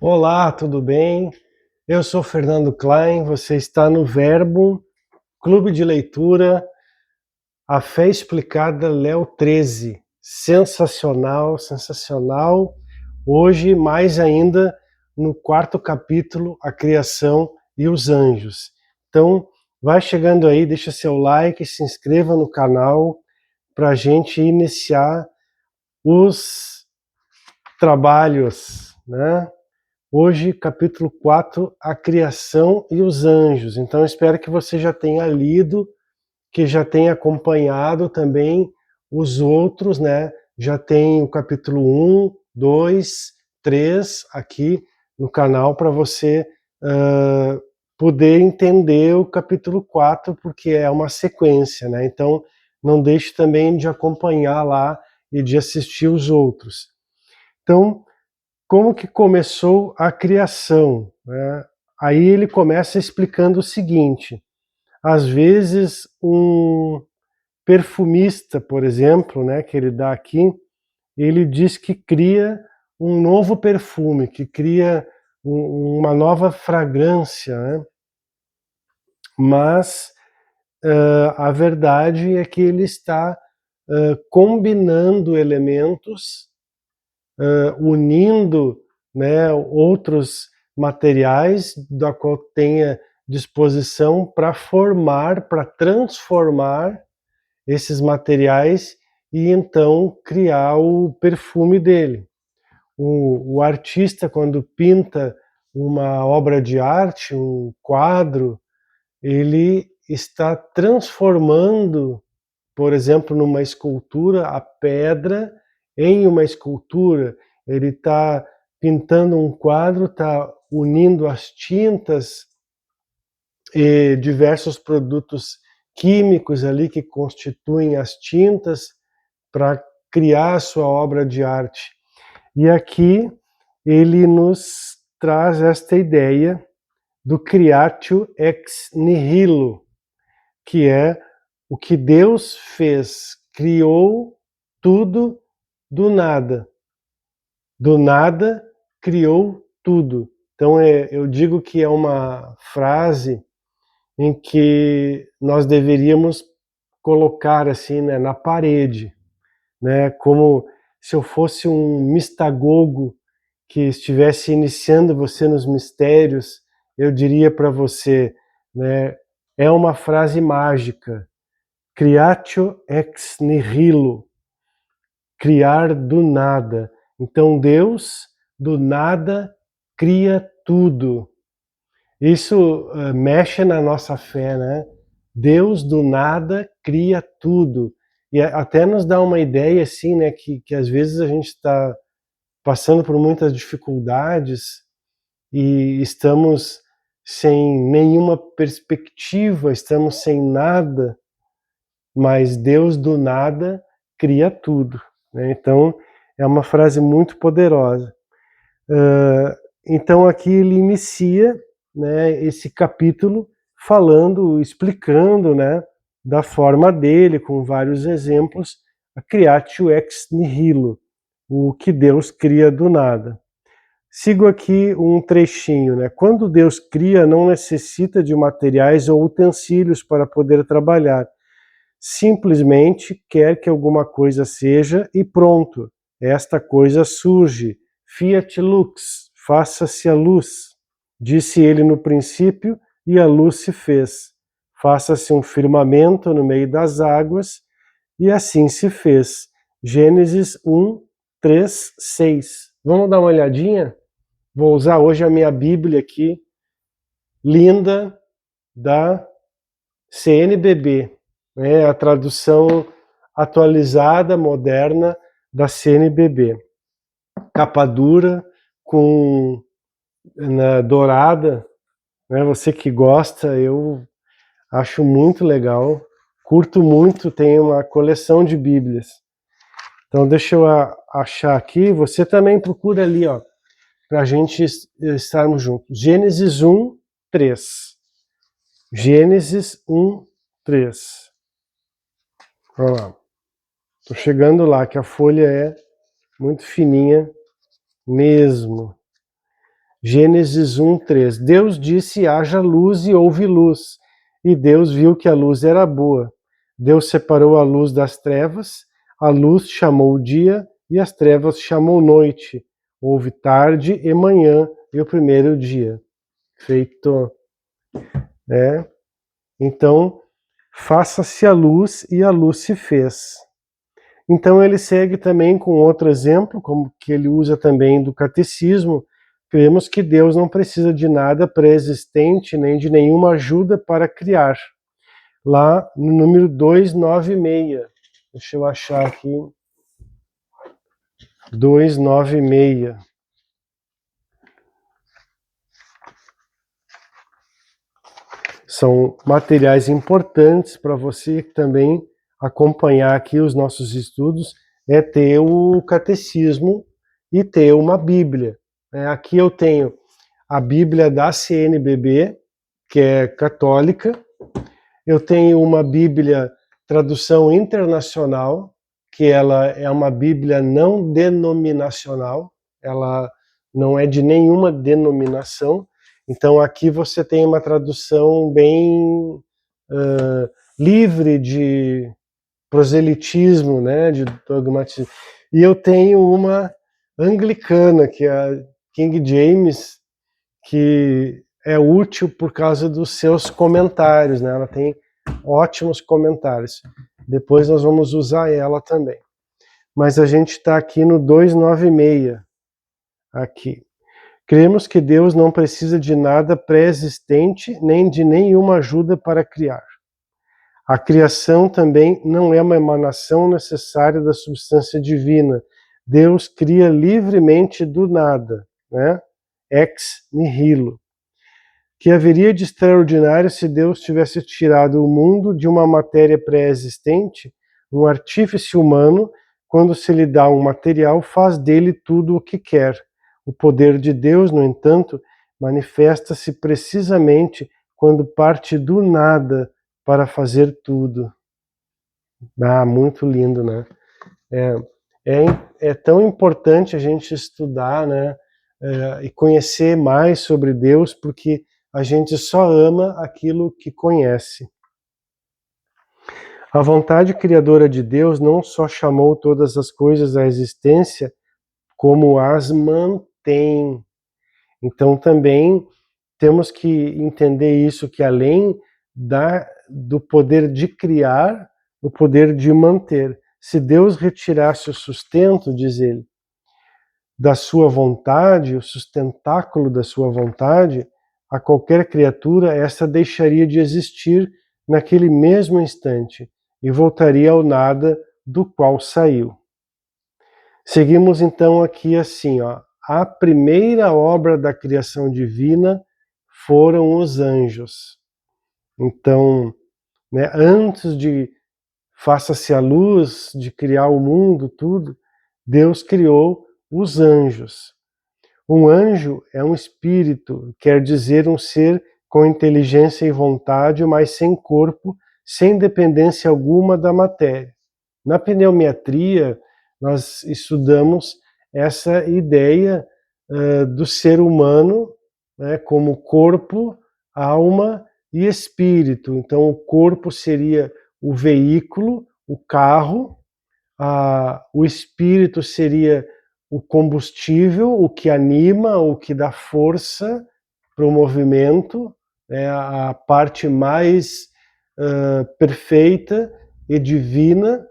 Olá, tudo bem? Eu sou Fernando Klein, você está no Verbo, Clube de Leitura, A Fé Explicada, Léo 13. Sensacional, sensacional. Hoje, mais ainda, no quarto capítulo, A Criação e os Anjos. Então, vai chegando aí, deixa seu like, se inscreva no canal para a gente iniciar os trabalhos, né? Hoje, capítulo 4, a criação e os anjos. Então, espero que você já tenha lido, que já tenha acompanhado também os outros, né? Já tem o capítulo 1, 2, 3 aqui no canal para você poder entender o capítulo 4, porque é uma sequência, né? Então, não deixe também de acompanhar lá e de assistir os outros. Então, como que começou a criação, né? Aí ele começa explicando o seguinte: às vezes um perfumista, por exemplo, né, que ele dá aqui, ele diz que cria um novo perfume, que cria uma nova fragrância, né? Mas a verdade é que ele está combinando elementos, unindo, né, outros materiais da qual tenha disposição para formar, para transformar esses materiais e então criar o perfume dele. O artista, quando pinta uma obra de arte, um quadro, ele está transformando, por exemplo, numa escultura, a pedra em uma escultura. Ele está pintando um quadro, está unindo as tintas e diversos produtos químicos ali que constituem as tintas para criar a sua obra de arte. E aqui ele nos traz esta ideia do creatio ex nihilo, que é o que Deus fez, criou tudo do nada. Do nada criou tudo. Então eu digo que é uma frase em que nós deveríamos colocar assim, né, na parede, né, como se eu fosse um mistagogo que estivesse iniciando você nos mistérios, eu diria para você, né, é uma frase mágica. Creatio ex nihilo, criar do nada. Então Deus do nada cria tudo. Isso mexe na nossa fé, né? Deus do nada cria tudo. E até nos dá uma ideia assim, né, que às vezes a gente está passando por muitas dificuldades e estamos sem nenhuma perspectiva, estamos sem nada, mas Deus do nada cria tudo, né? Então é uma frase muito poderosa. Então aqui ele inicia, né, esse capítulo falando, explicando, né, da forma dele, com vários exemplos, a creatio ex nihilo, o que Deus cria do nada. Sigo aqui um trechinho, né? Quando Deus cria, não necessita de materiais ou utensílios para poder trabalhar. Simplesmente quer que alguma coisa seja e pronto. Esta coisa surge. Fiat lux, faça-se a luz. Disse ele no princípio, e a luz se fez. Faça-se um firmamento no meio das águas, e assim se fez. Gênesis 1, 3, 6. Vamos dar uma olhadinha? Vou usar hoje a minha Bíblia aqui, linda, da CNBB, né, a tradução atualizada, moderna da CNBB. Capa dura, com dourada, né, você que gosta, eu acho muito legal, curto muito, tem uma coleção de Bíblias. Então deixa eu achar aqui, você também procura ali, ó, para a gente estarmos juntos. Gênesis 1, 3. Gênesis 1, 3. Olha lá. Tô chegando lá, que a folha é muito fininha mesmo. Gênesis 1:3. Deus disse: haja luz, e houve luz. E Deus viu que a luz era boa. Deus separou a luz das trevas, a luz chamou dia e as trevas chamou noite. Houve tarde e manhã e o primeiro dia. Feito, né? Então, faça-se a luz, e a luz se fez. Então ele segue também com outro exemplo, como que ele usa também do catecismo. Cremos que Deus não precisa de nada pré-existente, nem de nenhuma ajuda para criar. Lá no número 296. Deixa eu achar aqui. 296. São materiais importantes para você também acompanhar aqui os nossos estudos, é ter o catecismo e ter uma Bíblia. Aqui eu tenho a Bíblia da CNBB, que é católica. Eu tenho uma Bíblia tradução internacional, que ela é uma Bíblia não denominacional, ela não é de nenhuma denominação. Então aqui você tem uma tradução bem livre de proselitismo, né, de dogmatismo. E eu tenho uma anglicana, que é a King James, que é útil por causa dos seus comentários, né? Ela tem ótimos comentários. Depois nós vamos usar ela também. Mas a gente está aqui no 296, aqui. Cremos que Deus não precisa de nada pré-existente, nem de nenhuma ajuda para criar. A criação também não é uma emanação necessária da substância divina. Deus cria livremente do nada, né? Ex nihilo. Que haveria de extraordinário se Deus tivesse tirado o mundo de uma matéria pré-existente? Um artífice humano, quando se lhe dá um material, faz dele tudo o que quer. O poder de Deus, no entanto, manifesta-se precisamente quando parte do nada para fazer tudo. Ah, muito lindo, né? É tão importante a gente estudar, né? E conhecer mais sobre Deus, porque a gente só ama aquilo que conhece. A vontade criadora de Deus não só chamou todas as coisas à existência, como as mantém. Então também temos que entender isso, que além do poder de criar, o poder de manter. Se Deus retirasse o sustento, diz ele, da sua vontade, o sustentáculo da sua vontade, a qualquer criatura, essa deixaria de existir naquele mesmo instante e voltaria ao nada do qual saiu. Seguimos então aqui assim, ó. A primeira obra da criação divina foram os anjos. Então, né, antes de faça-se a luz, de criar o mundo, tudo, Deus criou os anjos. Um anjo é um espírito, quer dizer um ser com inteligência e vontade, mas sem corpo, sem dependência alguma da matéria. Na pneumetria, nós estudamos essa ideia do ser humano, né, como corpo, alma e espírito. Então, o corpo seria o veículo, o carro, o espírito seria o combustível, o que anima, o que dá força para o movimento, é a parte mais perfeita e divina,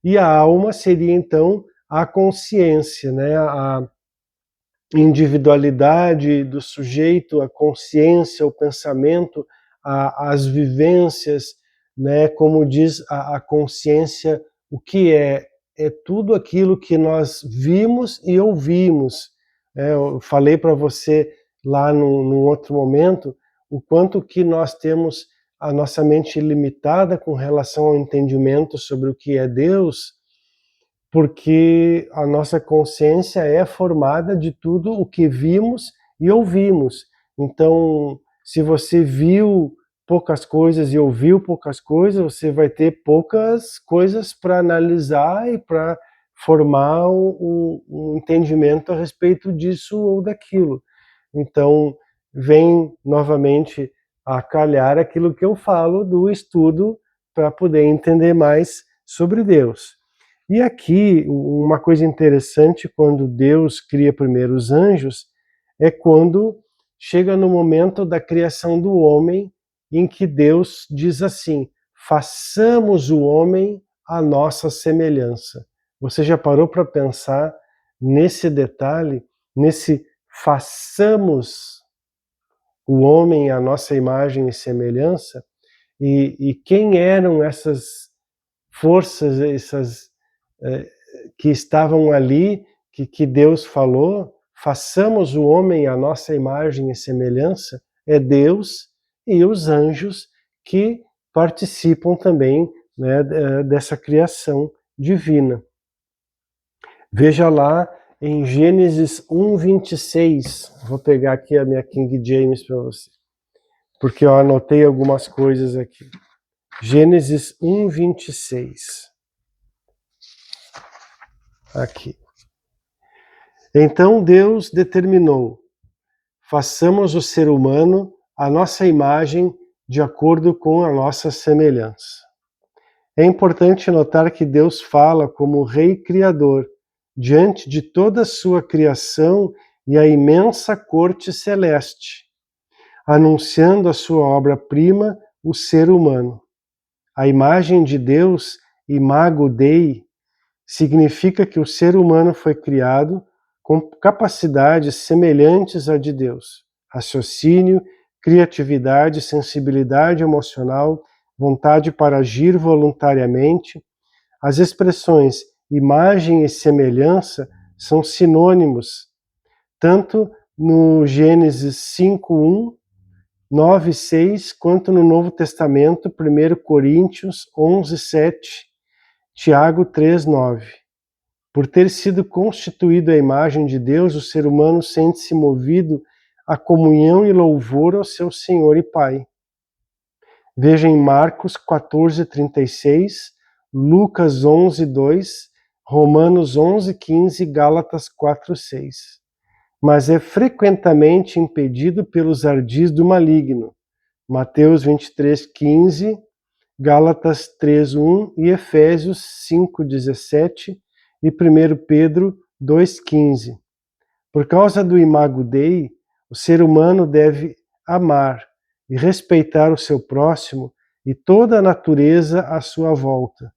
e a alma seria então a consciência, né? A individualidade do sujeito, a consciência, o pensamento, as vivências, né? Como diz a consciência, o que é? É tudo aquilo que nós vimos e ouvimos. Eu falei para você lá num outro momento o quanto que nós temos a nossa mente limitada com relação ao entendimento sobre o que é Deus, porque a nossa consciência é formada de tudo o que vimos e ouvimos. Então, se você viu poucas coisas e ouviu poucas coisas, você vai ter poucas coisas para analisar e para formar um entendimento a respeito disso ou daquilo. então vem novamente a calhar aquilo que eu falo do estudo para poder entender mais sobre Deus. E aqui, uma coisa interessante, quando Deus cria primeiro os anjos, é quando chega no momento da criação do homem, em que Deus diz assim: façamos o homem à nossa semelhança. Você já parou para pensar nesse detalhe, nesse façamos o homem à nossa imagem e semelhança? E quem eram essas forças, que estavam ali, que Deus falou, façamos o homem à nossa imagem e semelhança? É Deus e os anjos que participam também, né, dessa criação divina. Veja lá em Gênesis 1:26, vou pegar aqui a minha King James para você, porque eu anotei algumas coisas aqui. Gênesis 1:26. Aqui. Então Deus determinou: façamos o ser humano à nossa imagem, de acordo com a nossa semelhança. É importante notar que Deus fala como Rei Criador, diante de toda a sua criação e a imensa corte celeste, anunciando a sua obra-prima, o ser humano. A imagem de Deus, Imago Dei, significa que o ser humano foi criado com capacidades semelhantes à de Deus: raciocínio, criatividade, sensibilidade emocional, vontade para agir voluntariamente. As expressões imagem e semelhança são sinônimos, tanto no Gênesis 5:1, 9:6, quanto no Novo Testamento, 1 Coríntios 11:7, Tiago 3:9. Por ter sido constituído à imagem de Deus, o ser humano sente-se movido à comunhão e louvor ao seu Senhor e Pai. Veja em Marcos 14:36, Lucas 11:2, Romanos 11:15, Gálatas 4:6. Mas é frequentemente impedido pelos ardis do maligno. Mateus 23:15, Gálatas 3:1 e Efésios 5:17 e 1 Pedro 2:15. Por causa do Imago Dei, o ser humano deve amar e respeitar o seu próximo e toda a natureza à sua volta.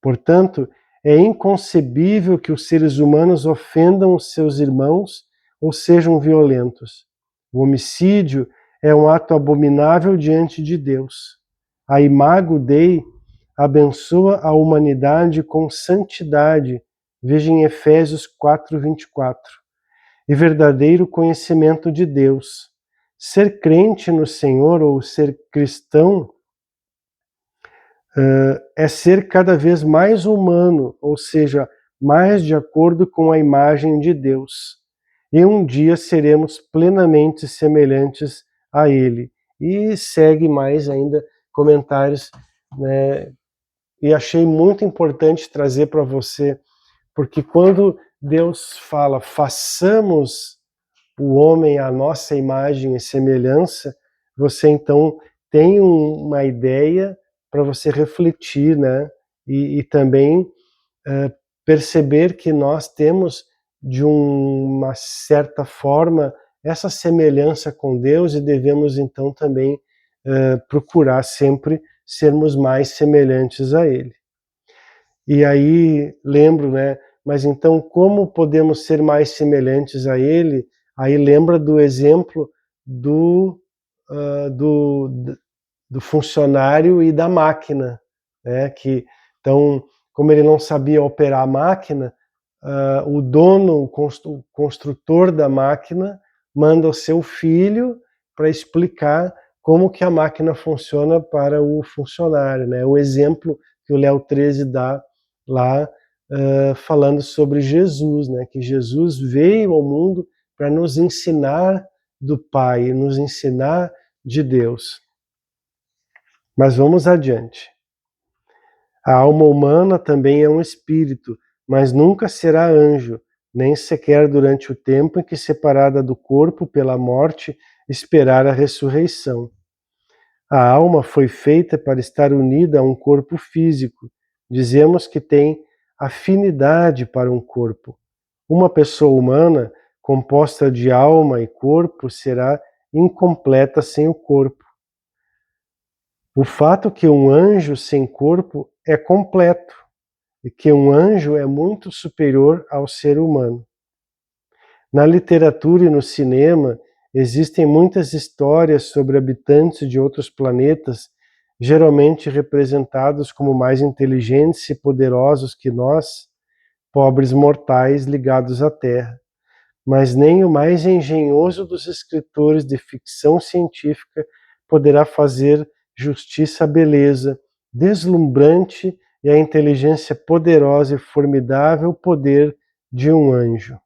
Portanto, é inconcebível que os seres humanos ofendam os seus irmãos ou sejam violentos. O homicídio é um ato abominável diante de Deus. A Imago Dei abençoa a humanidade com santidade, veja em Efésios 4:24, e verdadeiro conhecimento de Deus. Ser crente no Senhor ou ser cristão é ser cada vez mais humano, ou seja, mais de acordo com a imagem de Deus. E um dia seremos plenamente semelhantes a Ele. E segue mais ainda comentários, né? E achei muito importante trazer para você, porque quando Deus fala, façamos o homem à nossa imagem e semelhança, você então tem uma ideia para você refletir, né? E também perceber que nós temos, de uma certa forma, essa semelhança com Deus e devemos então também procurar sempre sermos mais semelhantes a Ele. E aí lembro, né? Mas então como podemos ser mais semelhantes a Ele? Aí lembra do exemplo do, do funcionário e da máquina, né? Que, então, como ele não sabia operar a máquina, o dono, o construtor da máquina, manda o seu filho para explicar como que a máquina funciona para o funcionário, né? O exemplo que o Léo 13 dá lá, falando sobre Jesus, né? Que Jesus veio ao mundo para nos ensinar do Pai, nos ensinar de Deus. Mas vamos adiante. A alma humana também é um espírito, mas nunca será anjo, nem sequer durante o tempo em que, separada do corpo pela morte, esperar a ressurreição. A alma foi feita para estar unida a um corpo físico. Dizemos que tem afinidade para um corpo. Uma pessoa humana, composta de alma e corpo, será incompleta sem o corpo. O fato que um anjo sem corpo é completo e que um anjo é muito superior ao ser humano. Na literatura e no cinema, existem muitas histórias sobre habitantes de outros planetas, geralmente representados como mais inteligentes e poderosos que nós, pobres mortais ligados à Terra. Mas nem o mais engenhoso dos escritores de ficção científica poderá fazer justiça à beleza deslumbrante e à inteligência poderosa e formidável poder de um anjo.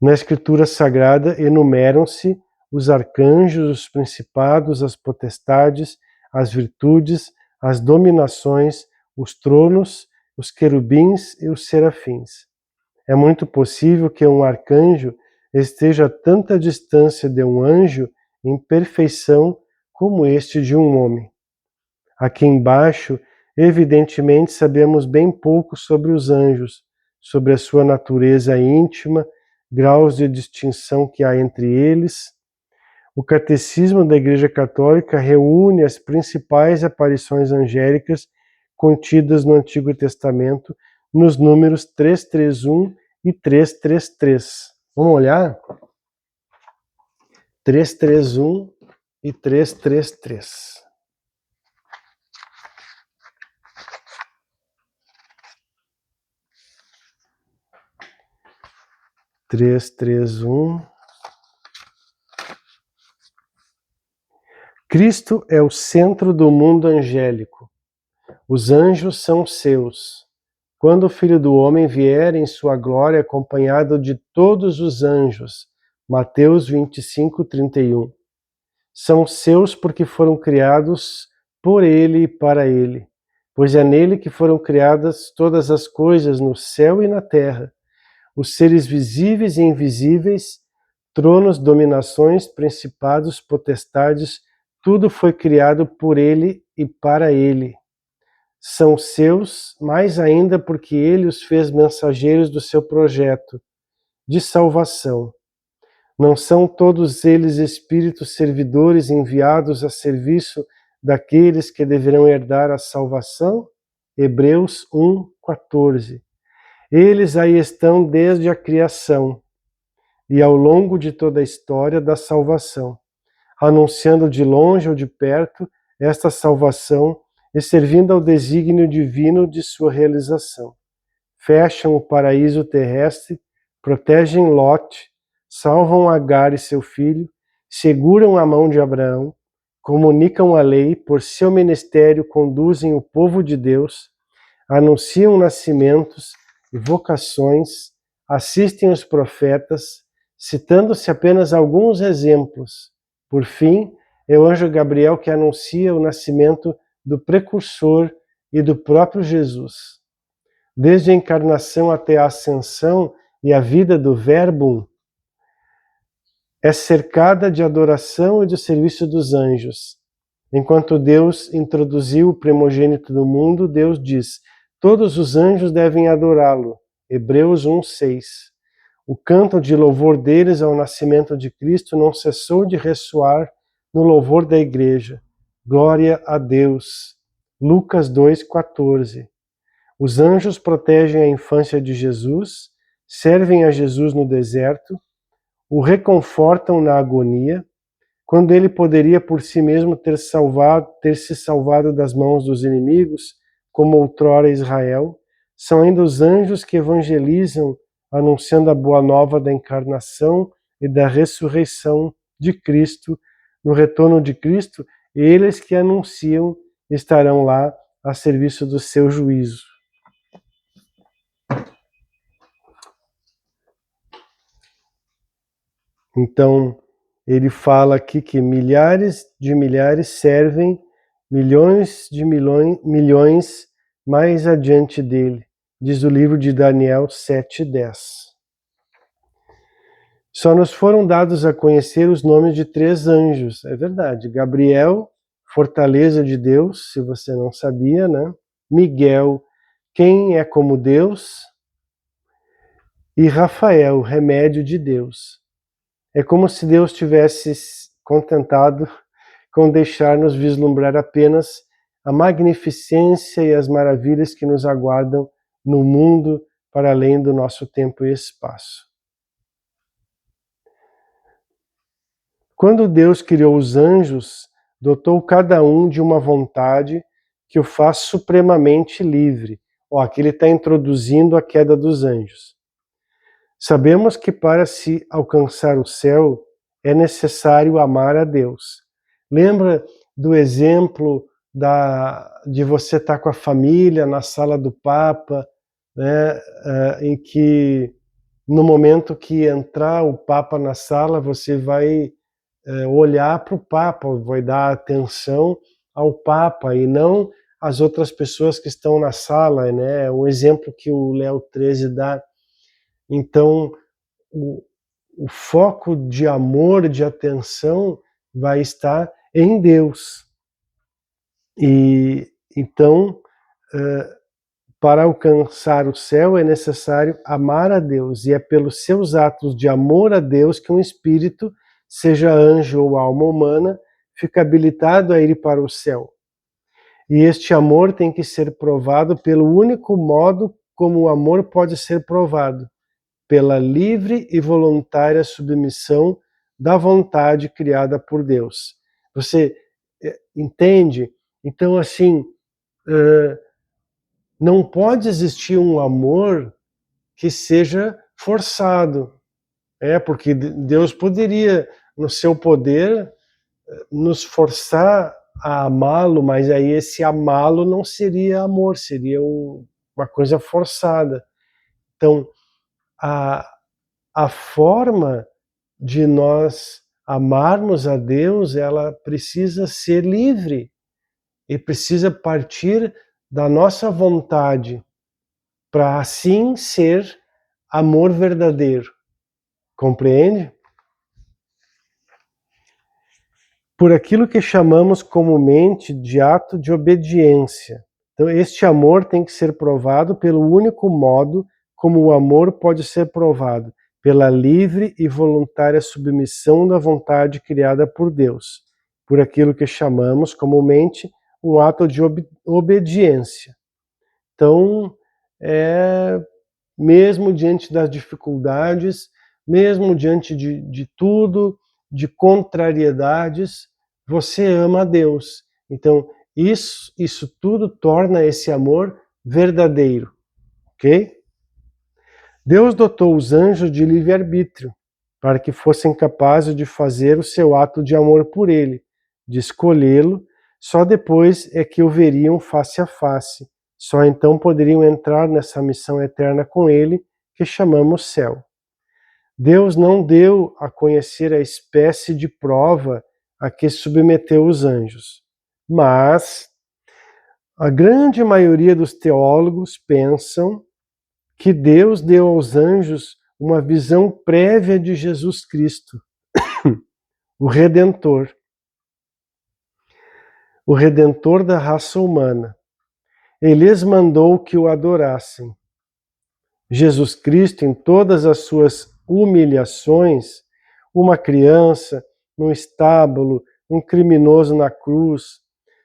Na Escritura Sagrada enumeram-se os arcanjos, os principados, as potestades, as virtudes, as dominações, os tronos, os querubins e os serafins. É muito possível que um arcanjo esteja a tanta distância de um anjo em perfeição como este de um homem. Aqui embaixo, evidentemente, sabemos bem pouco sobre os anjos, sobre a sua natureza íntima, graus de distinção que há entre eles. O Catecismo da Igreja Católica reúne as principais aparições angélicas contidas no Antigo Testamento nos números 331 e 333. Vamos olhar? 331 e 333. Cristo é o centro do mundo angélico. Os anjos são seus. Quando o Filho do Homem vier em sua glória acompanhado de todos os anjos. Mateus 25, 31. São seus porque foram criados por ele e para ele, pois é nele que foram criadas todas as coisas no céu e na terra, os seres visíveis e invisíveis, tronos, dominações, principados, potestades, tudo foi criado por ele e para ele. São seus, mais ainda porque ele os fez mensageiros do seu projeto de salvação. Não são todos eles espíritos servidores enviados a serviço daqueles que deverão herdar a salvação? Hebreus 1:14. Eles aí estão desde a criação e ao longo de toda a história da salvação, anunciando de longe ou de perto esta salvação e servindo ao desígnio divino de sua realização. Fecham o paraíso terrestre, protegem Lote, salvam Agar e seu filho, seguram a mão de Abraão, comunicam a lei, por seu ministério conduzem o povo de Deus, anunciam nascimentos e vocações, assistem os profetas, citando-se apenas alguns exemplos. Por fim, é o anjo Gabriel que anuncia o nascimento do precursor e do próprio Jesus. Desde a encarnação até a ascensão e a vida do Verbo, é cercada de adoração e de serviço dos anjos. Enquanto Deus introduziu o primogênito do mundo, Deus diz: todos os anjos devem adorá-lo. Hebreus 1:6. O canto de louvor deles ao nascimento de Cristo não cessou de ressoar no louvor da Igreja. Glória a Deus. Lucas 2:14. Os anjos protegem a infância de Jesus, servem a Jesus no deserto, o reconfortam na agonia, quando ele poderia por si mesmo ter se salvado das mãos dos inimigos, como outrora Israel. São ainda os anjos que evangelizam, anunciando a boa nova da encarnação e da ressurreição de Cristo, no retorno de Cristo, eles que anunciam estarão lá a serviço do seu juízo. Então, ele fala aqui que milhares de milhares servem milhões de milhões mais adiante dele. diz o livro de Daniel 7:10. Só nos foram dados a conhecer os nomes de 3 anjos, é verdade. Gabriel, fortaleza de Deus, se você não sabia, né? Miguel, quem é como Deus? E Rafael, remédio de Deus. É como se Deus tivesse contentado com deixar-nos vislumbrar apenas a magnificência e as maravilhas que nos aguardam no mundo para além do nosso tempo e espaço. Quando Deus criou os anjos, dotou cada um de uma vontade que o faz supremamente livre. Aqui ele está introduzindo a queda dos anjos. Sabemos que para se alcançar o céu é necessário amar a Deus. Lembra do exemplo de você estar com a família na sala do Papa, né, em que no momento que entrar o Papa na sala, você vai olhar para o Papa, vai dar atenção ao Papa e não às outras pessoas que estão na sala, né? Um exemplo que o Léo XIII dá. Então, o foco de amor, de atenção, vai estar em Deus. E então, para alcançar o céu é necessário amar a Deus, e é pelos seus atos de amor a Deus que um espírito, seja anjo ou alma humana, fica habilitado a ir para o céu. E este amor tem que ser provado pelo único modo como o amor pode ser provado, pela livre e voluntária submissão da vontade criada por Deus. Você entende? Então, assim, não pode existir um amor que seja forçado, porque Deus poderia, no seu poder, nos forçar a amá-lo, mas aí esse amá-lo não seria amor, seria uma coisa forçada. Então, a forma de nós amarmos a Deus, ela precisa ser livre e precisa partir da nossa vontade, para assim ser amor verdadeiro. Compreende? Por aquilo que chamamos comumente de ato de obediência. Então, este amor tem que ser provado pelo único modo como o amor pode ser provado, pela livre e voluntária submissão da vontade criada por Deus, por aquilo que chamamos comumente um ato de obediência. Então, mesmo diante das dificuldades, mesmo diante de tudo, de contrariedades, você ama a Deus. Então, isso tudo torna esse amor verdadeiro, ok? Deus dotou os anjos de livre-arbítrio, para que fossem capazes de fazer o seu ato de amor por ele, de escolhê-lo, só depois é que o veriam face a face. Só então poderiam entrar nessa missão eterna com ele, que chamamos céu. Deus não deu a conhecer a espécie de prova a que submeteu os anjos, mas a grande maioria dos teólogos pensam que Deus deu aos anjos uma visão prévia de Jesus Cristo, o Redentor da raça humana. Ele lhes mandou que o adorassem. Jesus Cristo, em todas as suas humilhações, uma criança num estábulo, um criminoso na cruz.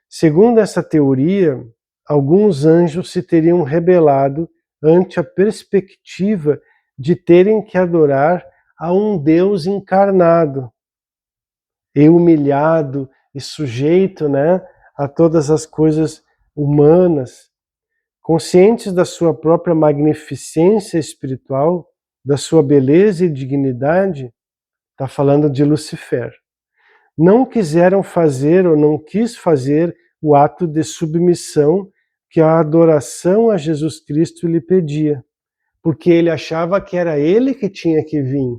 Segundo essa teoria, alguns anjos se teriam rebelado ante a perspectiva de terem que adorar a um Deus encarnado e humilhado e sujeito, a todas as coisas humanas. Conscientes da sua própria magnificência espiritual, da sua beleza e dignidade, está falando de Lucifer. Não quiseram fazer ou não quis fazer o ato de submissão que a adoração a Jesus Cristo lhe pedia, porque ele achava que era ele que tinha que vir.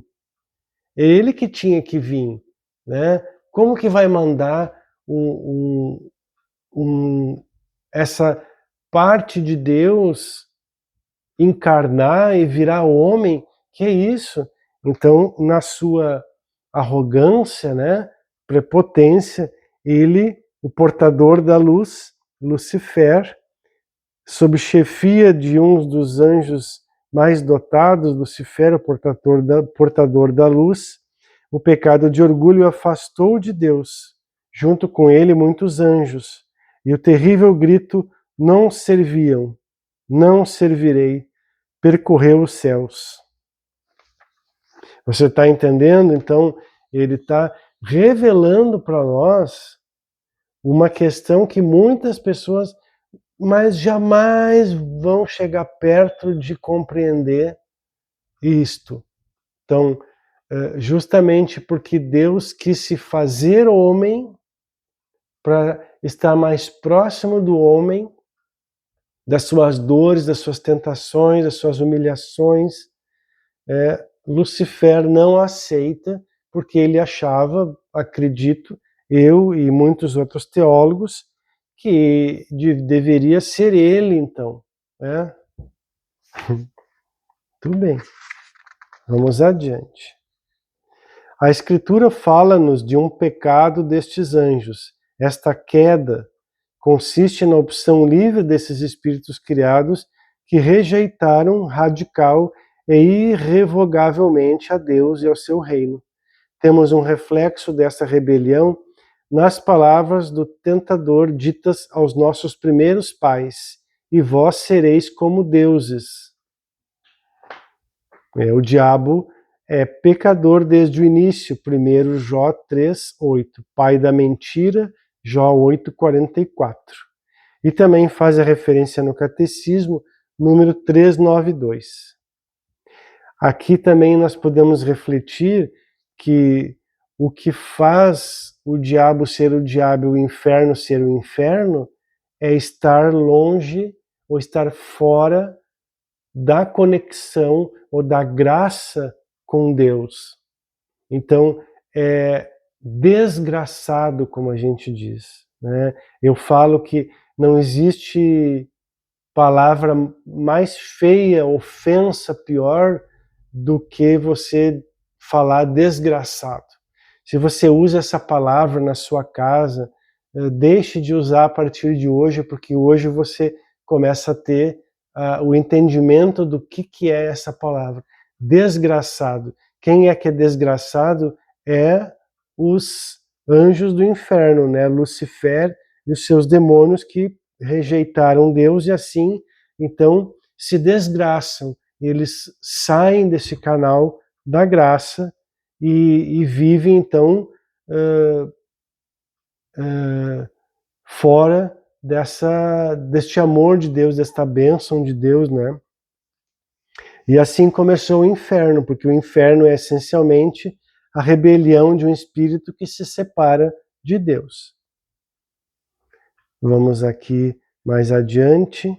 Ele que tinha que vir, né? Como que vai mandar essa parte de Deus encarnar e virar homem, que é isso? Então, na sua arrogância, né, prepotência, ele, o portador da luz, Lucifer, sob chefia de um dos anjos mais dotados, Lucifer, o portador da luz, o pecado de orgulho afastou de Deus, junto com ele muitos anjos, e o terrível grito, não serviam, não servirei, percorreu os céus. Você está entendendo? Então, ele está revelando para nós uma questão que muitas pessoas, mas jamais vão chegar perto de compreender isto. Então, justamente porque Deus quis se fazer homem para estar mais próximo do homem, das suas dores, das suas tentações, das suas humilhações, Lucifer não aceita, porque ele achava, acredito, eu e muitos outros teólogos, que deveria ser ele, então. Né? Tudo bem, vamos adiante. A Escritura fala-nos de um pecado destes anjos. Esta queda consiste na opção livre desses espíritos criados que rejeitaram radical e irrevogavelmente a Deus e ao seu reino. Temos um reflexo dessa rebelião nas palavras do tentador ditas aos nossos primeiros pais: e vós sereis como deuses. O diabo é pecador desde o início, 1 Jó 3:8, pai da mentira, Jó 8:44. E também faz a referência no Catecismo, número 392. Aqui também nós podemos refletir que o que faz o diabo ser o diabo e o inferno ser o inferno é estar longe ou estar fora da conexão ou da graça com Deus. Então, é desgraçado, como a gente diz. Né? Eu falo que não existe palavra mais feia, ofensa pior, do que você falar desgraçado. Se você usa essa palavra na sua casa, deixe de usar a partir de hoje, porque hoje você começa a ter o entendimento do que é essa palavra. Desgraçado. Quem é que é desgraçado? É os anjos do inferno, né? Lucifer e os seus demônios que rejeitaram Deus e assim, então, se desgraçam. Eles saem desse canal da graça e vivem, então, fora deste amor de Deus, desta bênção de Deus, né? E assim começou o inferno, porque o inferno é essencialmente a rebelião de um espírito que se separa de Deus. Vamos aqui mais adiante.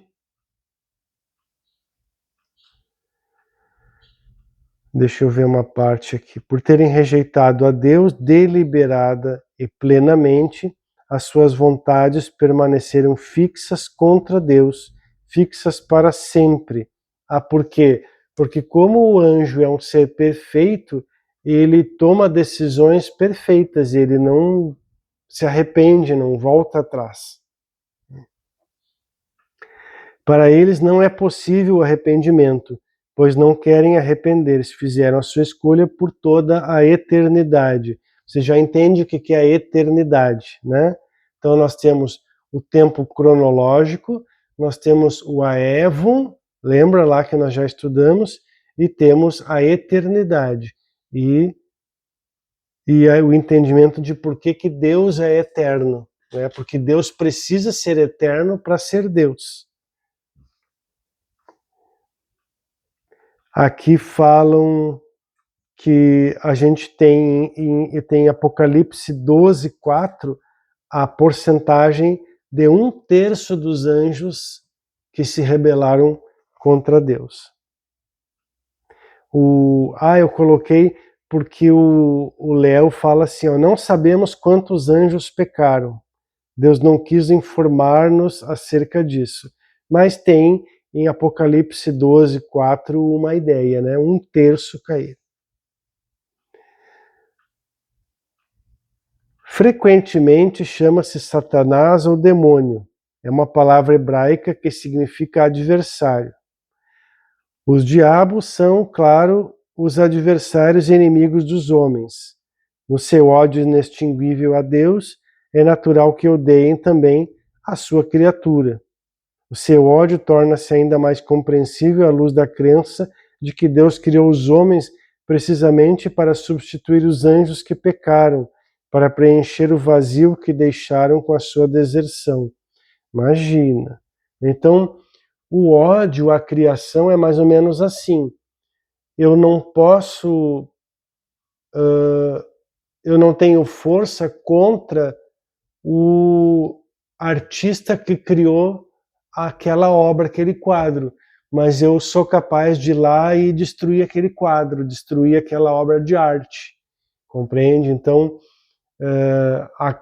Deixa eu ver uma parte aqui. Por terem rejeitado a Deus deliberada e plenamente, as suas vontades permaneceram fixas contra Deus, fixas para sempre. Por quê? Porque como o anjo é um ser perfeito, ele toma decisões perfeitas, ele não se arrepende, não volta atrás. Para eles não é possível o arrependimento, pois não querem arrepender-se, fizeram a sua escolha por toda a eternidade. Você já entende o que é a eternidade, né? Então nós temos o tempo cronológico, nós temos o aevon, lembra lá que nós já estudamos, e temos a eternidade. E o entendimento de por que Deus é eterno, né? Porque Deus precisa ser eterno para ser Deus. Aqui falam que a gente tem em Apocalipse 12:4 a porcentagem de 1/3 dos anjos que se rebelaram contra Deus. Eu coloquei porque o Léo fala assim, ó, não sabemos quantos anjos pecaram. Deus não quis informar-nos acerca disso. Mas tem em Apocalipse 12:4 uma ideia, né? 1/3 cair. Frequentemente chama-se Satanás ou demônio. É uma palavra hebraica que significa adversário. Os diabos são, claro, os adversários e inimigos dos homens. No seu ódio inextinguível a Deus, é natural que odeiem também a sua criatura. O seu ódio torna-se ainda mais compreensível à luz da crença de que Deus criou os homens precisamente para substituir os anjos que pecaram, para preencher o vazio que deixaram com a sua deserção. Imagina. Então, o ódio à criação é mais ou menos assim. Eu não posso, eu não tenho força contra o artista que criou aquela obra, aquele quadro, mas eu sou capaz de ir lá e destruir aquele quadro, destruir aquela obra de arte, compreende? Então,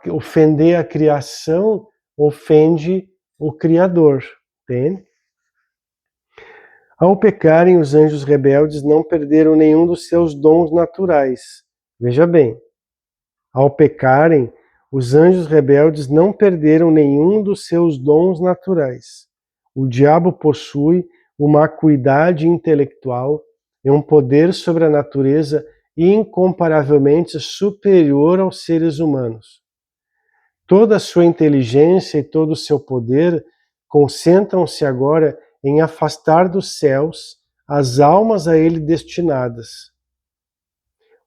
ofender a criação ofende o Criador, entende? Ao pecarem, os anjos rebeldes não perderam nenhum dos seus dons naturais. Veja bem, ao pecarem, os anjos rebeldes não perderam nenhum dos seus dons naturais. O diabo possui uma acuidade intelectual e um poder sobre a natureza incomparavelmente superior aos seres humanos. Toda a sua inteligência e todo o seu poder concentram-se agora em afastar dos céus as almas a ele destinadas.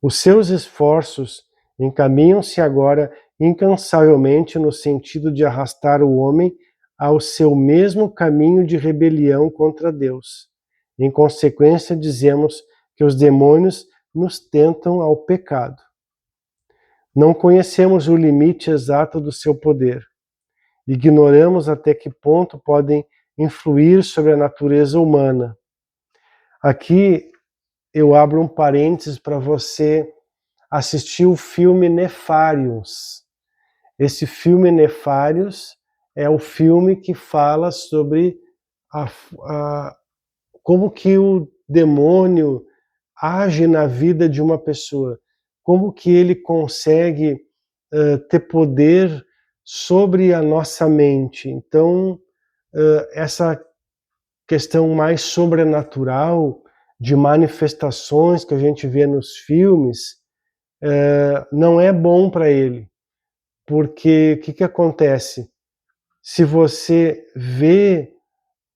Os seus esforços encaminham-se agora incansavelmente no sentido de arrastar o homem ao seu mesmo caminho de rebelião contra Deus. Em consequência, dizemos que os demônios nos tentam ao pecado. Não conhecemos o limite exato do seu poder. Ignoramos até que ponto podem influir sobre a natureza humana. Aqui eu abro um parênteses para você assistir o filme Nefários. Esse filme Nefários é o filme que fala sobre como que o demônio age na vida de uma pessoa, como que ele consegue ter poder sobre a nossa mente. Então, essa questão mais sobrenatural, de manifestações que a gente vê nos filmes, não é bom para ele. Porque o que acontece? Se você vê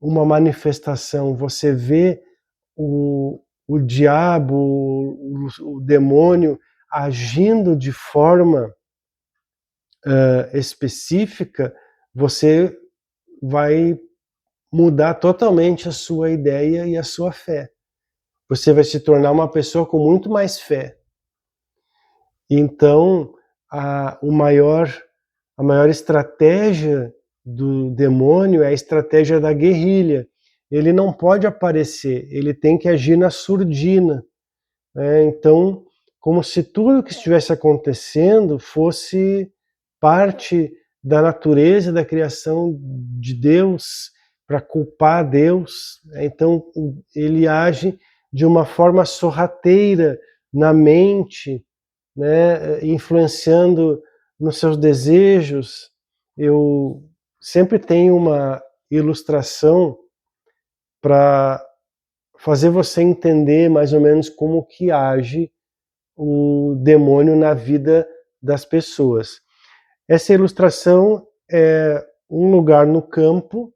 uma manifestação, você vê o diabo, o demônio agindo de forma específica, você vai mudar totalmente a sua ideia e a sua fé. Você vai se tornar uma pessoa com muito mais fé. Então, a maior estratégia do demônio é a estratégia da guerrilha. Ele não pode aparecer, ele tem que agir na surdina. Então, como se tudo que estivesse acontecendo fosse parte da natureza, da criação de Deus, para culpar Deus. Então, ele age de uma forma sorrateira na mente, né, influenciando nos seus desejos. Eu sempre tenho uma ilustração para fazer você entender mais ou menos como que age o demônio na vida das pessoas. Essa ilustração é um lugar no campo,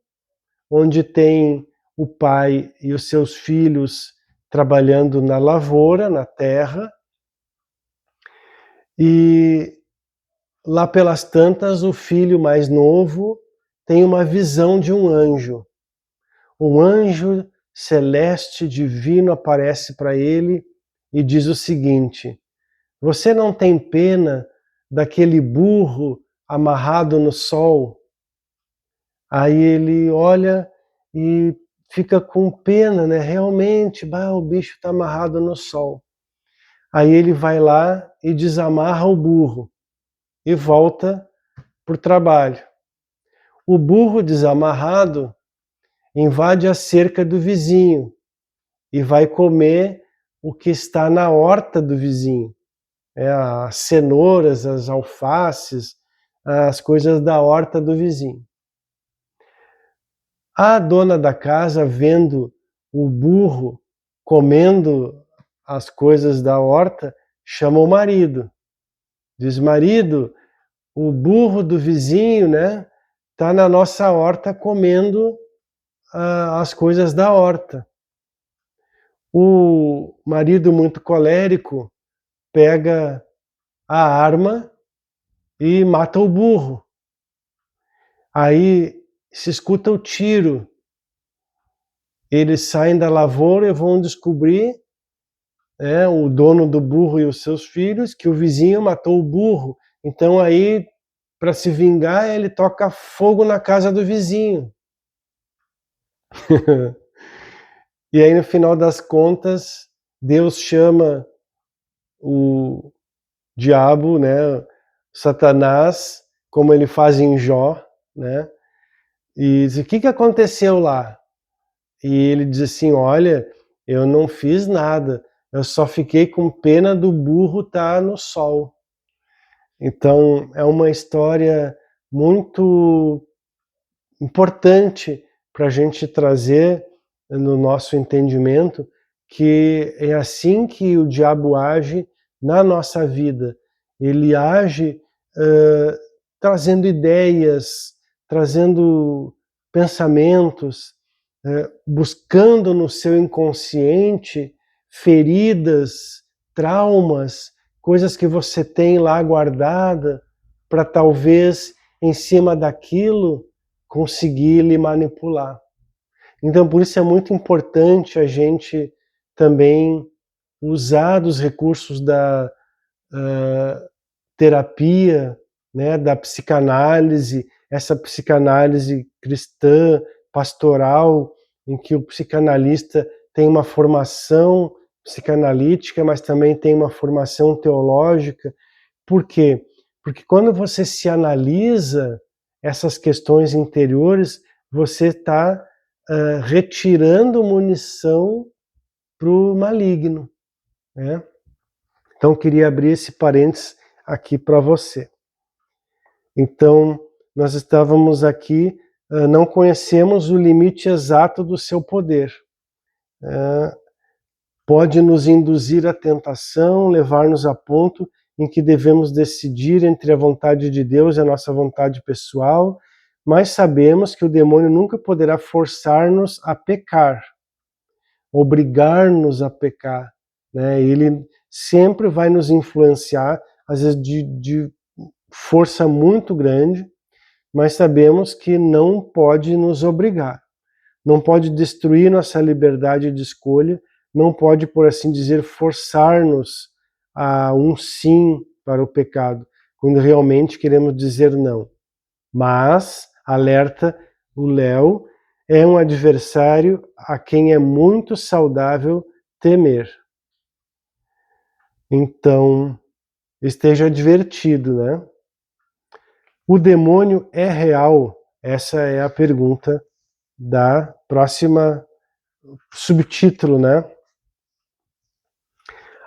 onde tem o pai e os seus filhos trabalhando na lavoura, na terra, e lá pelas tantas o filho mais novo tem uma visão de um anjo. Um anjo celeste divino aparece para ele e diz o seguinte: você não tem pena daquele burro amarrado no sol? Aí ele olha e fica com pena, né? Realmente, o bicho está amarrado no sol. Aí ele vai lá e desamarra o burro e volta para o trabalho. O burro desamarrado, invade a cerca do vizinho e vai comer o que está na horta do vizinho. As cenouras, as alfaces, as coisas da horta do vizinho. A dona da casa, vendo o burro comendo as coisas da horta, chama o marido. Diz: marido, o burro do vizinho, né, tá na nossa horta comendo as coisas da horta. O marido, muito colérico, pega a arma e mata o burro. Aí se escuta o tiro. Eles saem da lavoura e vão descobrir, o dono do burro e os seus filhos, que o vizinho matou o burro. Então aí, para se vingar, ele toca fogo na casa do vizinho. E aí, no final das contas, Deus chama o diabo, né, Satanás, como ele faz em Jó, né, e diz: o que aconteceu lá? E ele diz assim: olha, eu não fiz nada, eu só fiquei com pena do burro estar no sol. Então é uma história muito importante para a gente trazer no nosso entendimento, que é assim que o diabo age na nossa vida. Ele age trazendo ideias, trazendo pensamentos, buscando no seu inconsciente feridas, traumas, coisas que você tem lá guardada, para talvez em cima daquilo conseguir lhe manipular. Então, por isso é muito importante a gente também usar dos recursos da terapia, né, da psicanálise, essa psicanálise cristã, pastoral, em que o psicanalista tem uma formação psicanalítica, mas também tem uma formação teológica. Por quê? Porque quando você se analisa essas questões interiores, você está retirando munição para o maligno, né? Então, queria abrir esse parênteses aqui para você. Então, nós estávamos aqui, não conhecemos o limite exato do seu poder. Pode nos induzir à tentação, levar-nos a ponto em que devemos decidir entre a vontade de Deus e a nossa vontade pessoal, mas sabemos que o demônio nunca poderá forçar-nos a pecar, obrigar-nos a pecar, né? Ele sempre vai nos influenciar, às vezes de força muito grande, mas sabemos que não pode nos obrigar, não pode destruir nossa liberdade de escolha, não pode, por assim dizer, forçar-nos a um sim para o pecado, quando realmente queremos dizer não. Mas, alerta o Léo, é um adversário a quem é muito saudável temer. Então, esteja advertido, né? O demônio é real? Essa é a pergunta da próxima subtítulo, né?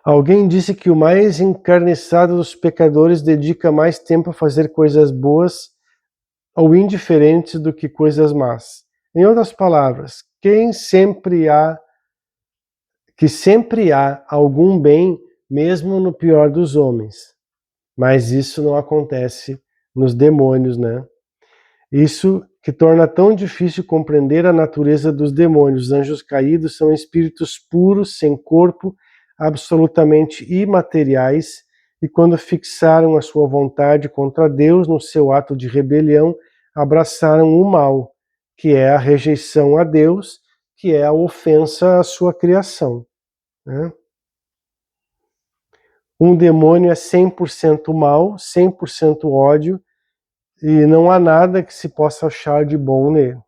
Alguém disse que o mais encarniçado dos pecadores dedica mais tempo a fazer coisas boas ou indiferentes do que coisas más. Em outras palavras, que sempre há algum bem, mesmo no pior dos homens. Mas isso não acontece nos demônios, né? Isso que torna tão difícil compreender a natureza dos demônios. Os anjos caídos são espíritos puros, sem corpo, absolutamente imateriais, e quando fixaram a sua vontade contra Deus no seu ato de rebelião, abraçaram o mal, que é a rejeição a Deus, que é a ofensa à sua criação, né? Um demônio é 100% mal, 100% ódio, e não há nada que se possa achar de bom nele.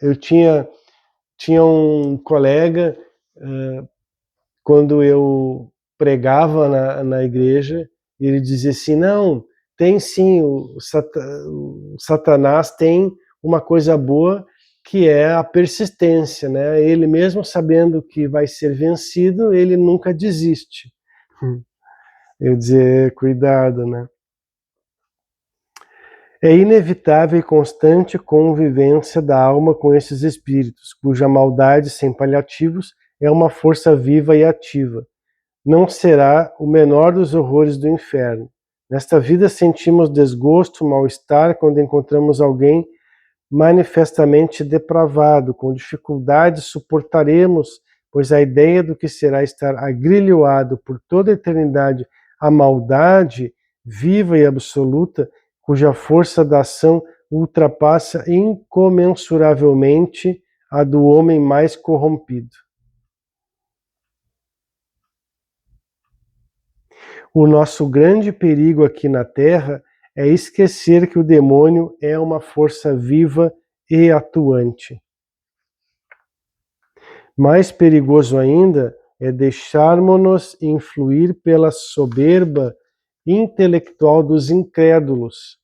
Eu tinha um colega, quando eu pregava na igreja, ele dizia assim: não, tem sim, o Satanás tem uma coisa boa, que é a persistência, né? Ele mesmo sabendo que vai ser vencido, ele nunca desiste. Eu dizer, cuidado, né? É inevitável e constante convivência da alma com esses espíritos, cuja maldade sem paliativos é uma força viva e ativa. Não será o menor dos horrores do inferno. Nesta vida sentimos desgosto, mal-estar quando encontramos alguém manifestamente depravado, com dificuldade suportaremos, pois a ideia do que será estar agrilhoado por toda a eternidade à maldade viva e absoluta, cuja força da ação ultrapassa incomensuravelmente a do homem mais corrompido. O nosso grande perigo aqui na Terra é esquecer que o demônio é uma força viva e atuante. Mais perigoso ainda é deixarmos-nos influir pela soberba intelectual dos incrédulos.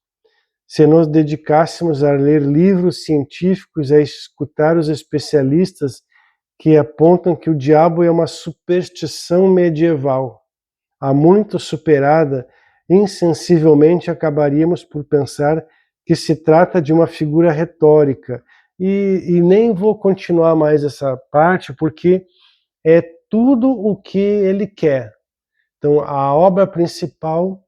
Se nos dedicássemos a ler livros científicos, a escutar os especialistas que apontam que o diabo é uma superstição medieval, há muito superada, insensivelmente acabaríamos por pensar que se trata de uma figura retórica. E nem vou continuar mais essa parte, porque é tudo o que ele quer. Então, a obra principal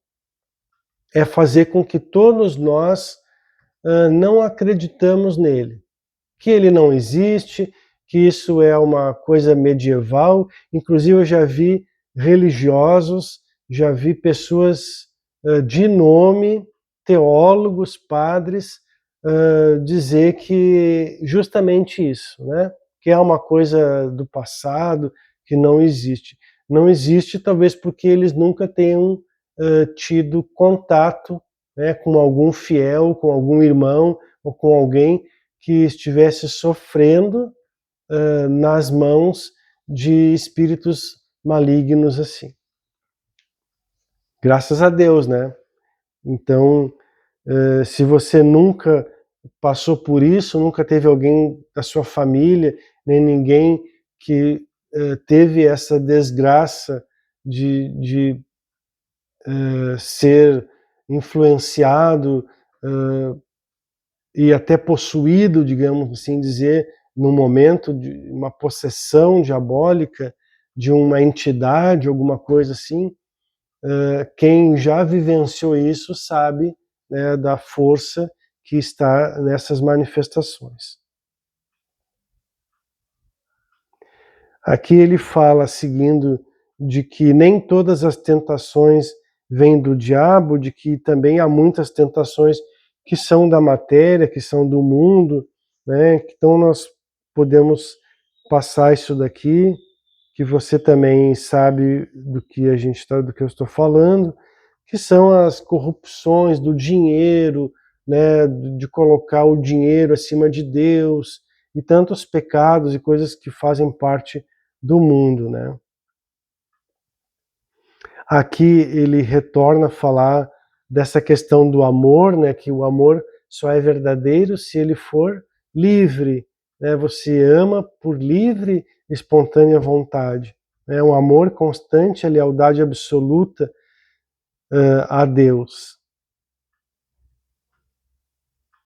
é fazer com que todos nós não acreditamos nele, que ele não existe, que isso é uma coisa medieval. Inclusive, eu já vi religiosos, já vi pessoas de nome, teólogos, padres, dizer que justamente isso, né? Que é uma coisa do passado, que não existe. Não existe, talvez porque eles nunca tenham tido contato, né, com algum fiel, com algum irmão ou com alguém que estivesse sofrendo nas mãos de espíritos malignos assim. Graças a Deus, né? Então, se você nunca passou por isso, nunca teve alguém da sua família, nem ninguém que teve essa desgraça de ser influenciado e até possuído, digamos assim dizer, num momento de uma possessão diabólica de uma entidade, alguma coisa assim, quem já vivenciou isso sabe, né, da força que está nessas manifestações. Aqui ele fala, seguindo, de que nem todas as tentações vêm do diabo, de que também há muitas tentações que são da matéria, que são do mundo, né? Então nós podemos passar isso daqui, que você também sabe do que a gente está, do que eu estou falando, que são as corrupções do dinheiro, né? De colocar o dinheiro acima de Deus e tantos pecados e coisas que fazem parte do mundo, né? Aqui ele retorna a falar dessa questão do amor, né? Que o amor só é verdadeiro se ele for livre, né? Você ama por livre, espontânea vontade. É um amor constante, a lealdade absoluta a Deus.